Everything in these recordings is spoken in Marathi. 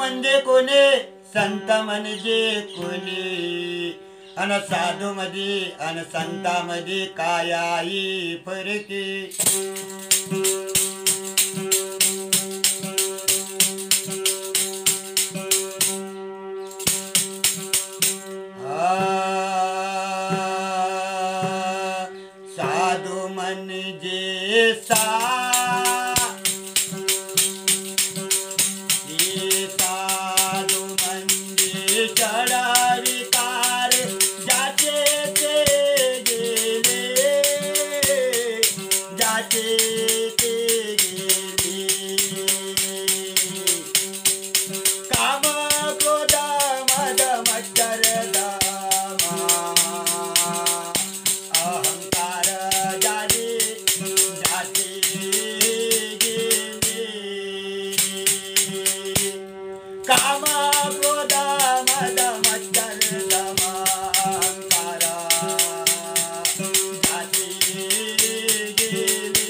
म्हणजे कोणी संत म्हणजे कोणी अन साधू मध्ये अन संतामध्ये काय आहे फरकी साधू म्हणजे साधू म्हणजे चढाविकार जाचे ते गेले जाचे ते गेले काम क्रोध मद मच्छर अहंकार जाले जाते गेले काम क्रोध मद मच्छर अहंकार जाते गेले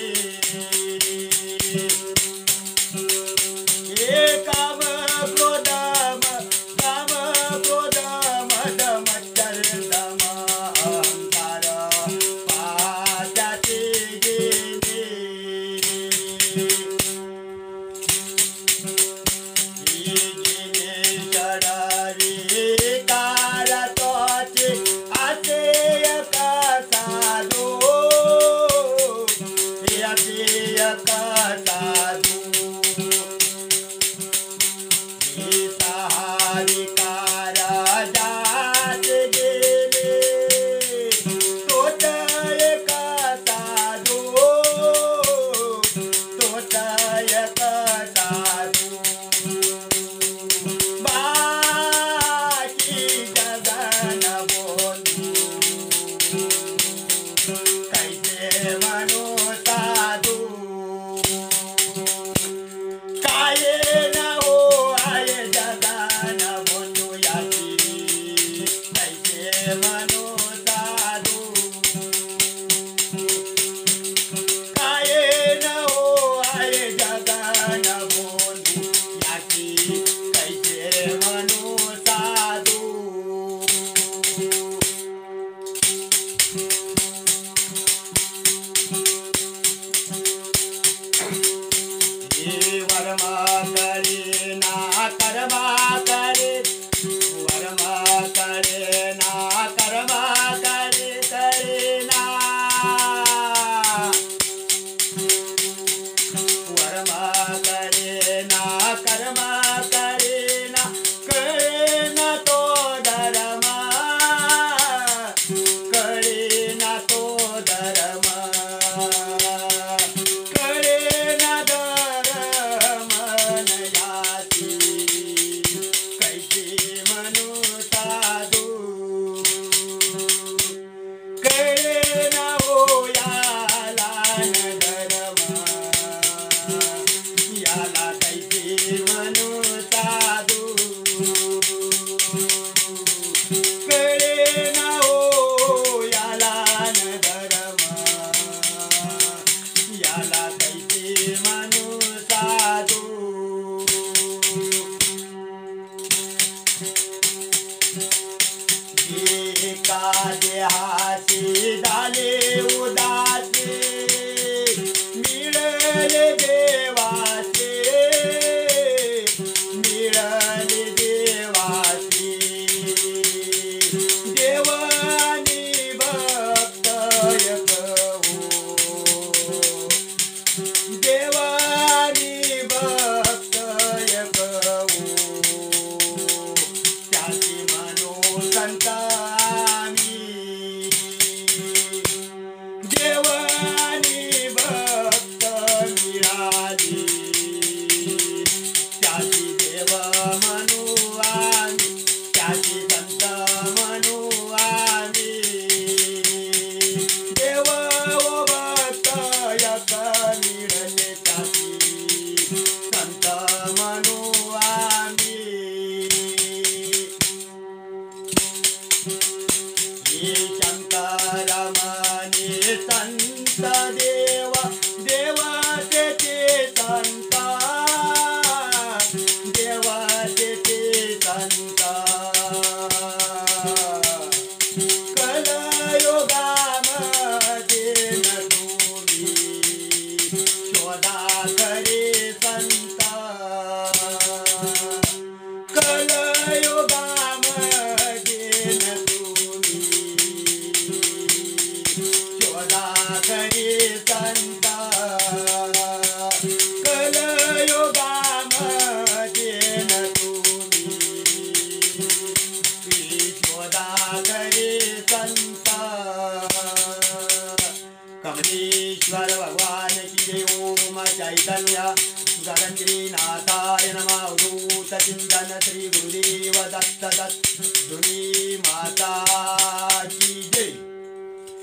हे काम क्रोध मद मच्छर अहंकार पाजाते गेले देहाचे झाले उदासे मिळाले देवाचे मिळाले देवाचे देव आणि भक्त एक हो देव आणि भक्त एक हो त्याची मनो संत देवानी भक्त मिळाली त्याची देव म्हणू आम्ही त्याची संत म्हणू आम्ही देव व भक्त एक मिळले त्याची संत म्हणू आम्ही शंकर संत देवा देवाचे संत देवाचे ईश्वर भगवान की जय। ओम चैतन्य गगनगिरिनाथाय नमः। अवधूत चिंतन श्री गुरुदेव दत्त दत्त दुनी माता